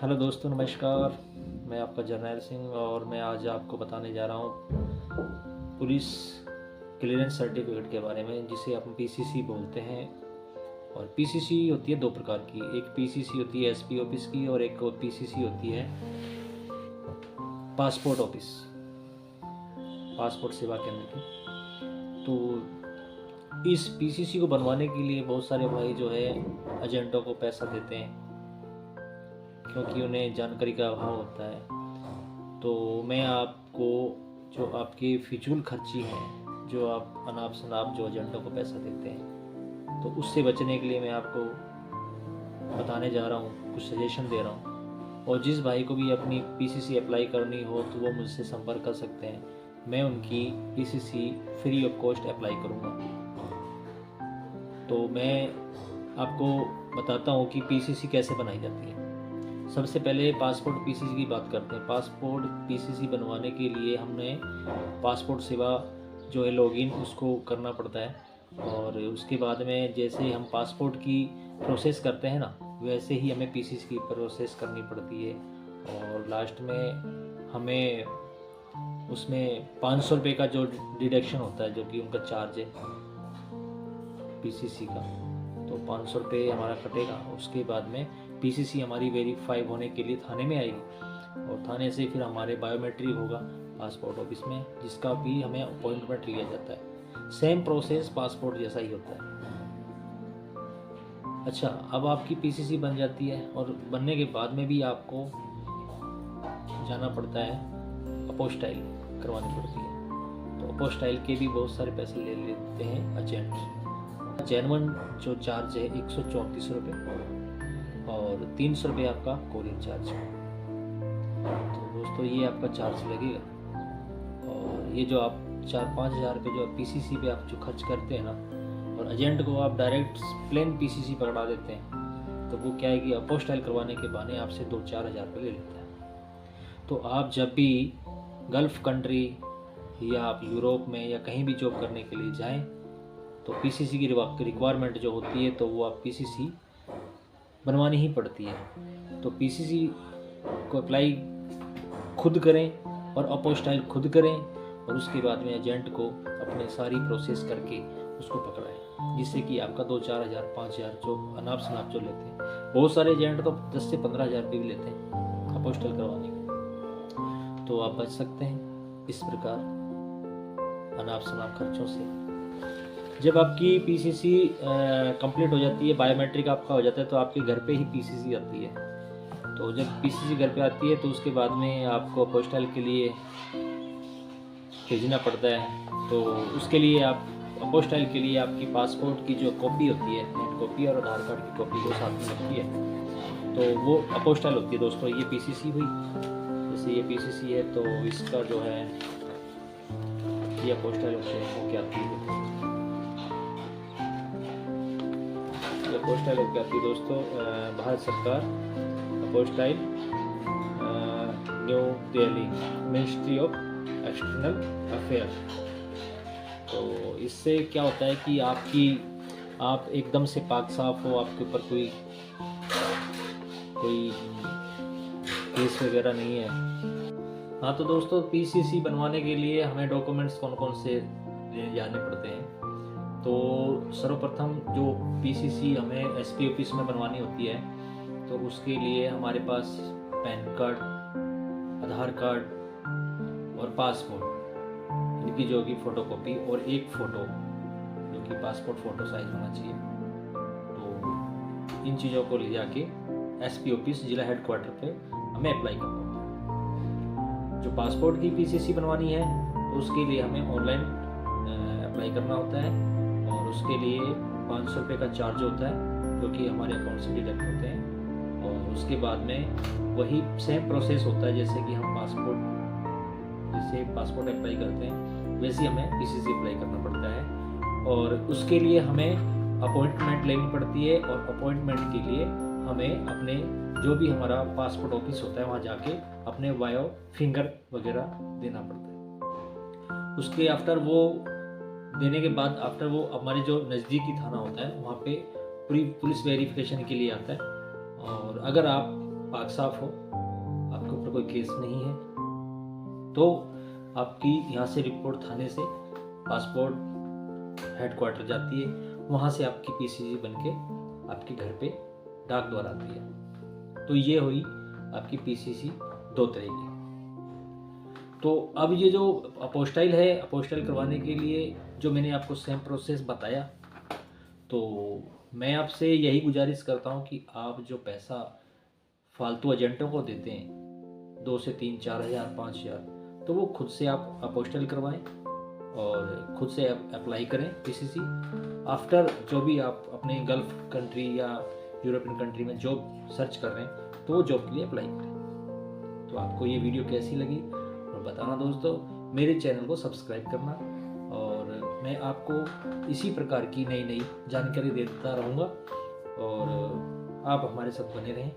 Hello दोस्तों, नमस्कार। मैं आपका जर्नैल सिंह और मैं आज आपको बताने जा रहा हूँ पुलिस क्लियरेंस सर्टिफिकेट के बारे में, जिसे हम पीसीसी बोलते हैं। और पीसीसी होती है दो प्रकार की, एक पीसीसी होती है एसपी ऑफिस की और एक पीसीसी होती है पासपोर्ट ऑफिस, पासपोर्ट सेवा केंद्र की। तो इस पीसीसी को बनवाने के लिए बहुत सारे भाई जो है एजेंटों को पैसा देते हैं, क्योंकि उन्हें जानकारी का अभाव होता है। तो मैं आपको जो आपकी फिजूल खर्ची है, जो आप अनाप शनाप जो एजेंटों को पैसा देते हैं, तो उससे बचने के लिए मैं आपको बताने जा रहा हूँ, कुछ सजेशन दे रहा हूँ। और जिस भाई को भी अपनी पीसीसी अप्लाई करनी हो तो वो मुझसे संपर्क कर सकते हैं। मैं उनकी PCC free of cost apply करूँगा। तो मैं आपको बताता हूँ कि पीसीसी कैसे बनाई जाती है। सबसे पहले पासपोर्ट पीसीसी की बात करते हैं। पासपोर्ट पीसीसी बनवाने के लिए हमने पासपोर्ट सेवा जो है लॉगिन उसको करना पड़ता है, और उसके बाद में जैसे हम पासपोर्ट की प्रोसेस करते हैं ना, वैसे ही हमें पीसीसी की प्रोसेस करनी पड़ती है। और लास्ट में हमें उसमें 500 रुपये का जो डिडक्शन होता है, जो कि उनका चार्ज है पीसीसी का, तो 500 रुपये हमारा कटेगा। उसके बाद में पीसीसी हमारी वेरीफाई होने के लिए थाने में आएगी, और थाने से फिर हमारे बायोमेट्रिक होगा पासपोर्ट ऑफिस में, जिसका भी हमें अपॉइंटमेंट लिया जाता है। सेम प्रोसेस पासपोर्ट जैसा ही होता है। अच्छा, अब आपकी पीसीसी बन जाती है, और बनने के बाद में भी आपको जाना पड़ता है, अपोस्टाइल करवानी पड़ती है। तो अपोस्टाइल के भी बहुत सारे पैसे ले लेते हैं एजेंट। जेनवन जो चार्ज है 134 रुपये, और 300 रुपये आपका कोरियर चार्ज। तो दोस्तों ये आपका चार्ज लगेगा। और ये जो आप 4-5 हज़ार रुपये जो पीसीसी पे आप जो खर्च करते हैं ना, और एजेंट को आप डायरेक्ट प्लेन पीसीसी पकड़ा देते हैं, तो वो क्या है कि अपोस्टाइल करवाने के बहाने आपसे 2-4 हज़ार रुपये ले लेता है। तो आप जब भी गल्फ़ कंट्री या आप यूरोप में या कहीं भी जॉब करने के लिए जाएं, तो पीसीसी की रिक्वायरमेंट जो होती है, तो वो आप पीसीसी बनवानी ही पड़ती है। तो पीसीसी को अप्लाई खुद करें और अपोस्टाइल खुद करें, और उसके बाद में एजेंट को अपने सारी प्रोसेस करके उसको पकड़ाएं, जिससे कि आपका 2-4 हज़ार 5 हज़ार जो अनाप शनाप जो लेते हैं, बहुत सारे एजेंट तो 10 से 15 हज़ार रुपये भी लेते हैं अपोस्टाइल करवाने के। तो आप बच सकते हैं इस प्रकार अनाप शनाप खर्चों से। जब आपकी पीसीसी कंप्लीट हो जाती है, बायोमेट्रिक आपका हो जाता है, तो आपके घर पे ही पीसीसी आती है। तो जब पीसीसी घर पे आती है, तो उसके बाद में आपको अपोस्टाइल के लिए भेजना पड़ता है। तो उसके लिए आप अपोस्टाइल के लिए आपकी पासपोर्ट की जो कॉपी होती है, नेट कॉपी और आधार कार्ड की कॉपी को साथ में लगती है, तो वो अपोस्टाइल होती है। दोस्तों ये पीसीसी हुई, जैसे ये पीसीसी है, तो इसका जो है ये अपोस्टाइल होके आती है, अपोस्टाइल होकर आती है दोस्तों। भारत सरकार apostille new Delhi ministry of external affair. तो इससे क्या होता है कि आप एकदम से पाक साफ हो, आपके ऊपर कोई केस वगैरह नहीं है। हाँ, तो दोस्तों पीसीसी बनवाने के लिए हमें डॉक्यूमेंट्स कौन कौन से ले जाने पड़ते हैं। तो सर्वप्रथम जो पीसीसी हमें एसपी ऑफिस में बनवानी होती है, तो उसके लिए हमारे पास पैन कार्ड, आधार कार्ड और पासपोर्ट, इनकी जो कि फ़ोटोकॉपी, और एक फ़ोटो जो कि पासपोर्ट फ़ोटो साइज होना चाहिए। तो इन चीज़ों को ले जाके एसपी ऑफिस जिला हेडक्वार्टर पे हमें अप्लाई करना होता है। जो पासपोर्ट की पीसीसी बनवानी है, तो उसके लिए हमें ऑनलाइन अप्लाई करना होता है, और उसके लिए 500 रुपये का चार्ज होता है, जो कि हमारे अकाउंट से डिडक्ट होते हैं। और उसके बाद में वही सेम प्रोसेस होता है, जैसे कि हम पासपोर्ट अप्लाई करते हैं, वैसे ही हमें पीसीसी अप्लाई करना पड़ता है। और उसके लिए हमें अपॉइंटमेंट लेनी पड़ती है, और अपॉइंटमेंट के लिए हमें अपने जो भी हमारा पासपोर्ट ऑफिस होता है, वहाँ जाके अपने बायो फिंगर वगैरह देना पड़ता है। उसके आफ्टर वो देने के बाद वो हमारे जो नज़दीकी थाना होता है, वहाँ पे पूरी पुलिस वेरिफिकेशन के लिए आता है। और अगर आप पाक साफ हो, आपके ऊपर कोई केस नहीं है, तो आपकी यहाँ से रिपोर्ट थाने से पासपोर्ट हेडक्वार्टर जाती है, वहाँ से आपकी पीसीसी बनके आपके घर पे डाक द्वारा आती है। तो ये हुई आपकी पीसीसी 2 तरह की। तो अब ये जो अपोस्टाइल है, अपोस्टाइल करवाने के लिए जो मैंने आपको सेम प्रोसेस बताया, तो मैं आपसे यही गुजारिश करता हूँ कि आप जो पैसा फालतू एजेंटों को देते हैं 2 से 3, 4 हज़ार, 5 हज़ार, तो वो खुद से आप अपोस्टाइल करवाएं और खुद से अप्लाई करें पीसीसी। आफ्टर जो भी आप अपने गल्फ कंट्री या यूरोपियन कंट्री में जॉब सर्च कर रहे हैं, तो वो जॉब के लिए अप्लाई करें। तो आपको ये वीडियो कैसी लगी और बताना दोस्तों, मेरे चैनल को सब्सक्राइब करना, और मैं आपको इसी प्रकार की नई नई जानकारी देता रहूँगा, और आप हमारे साथ बने रहें।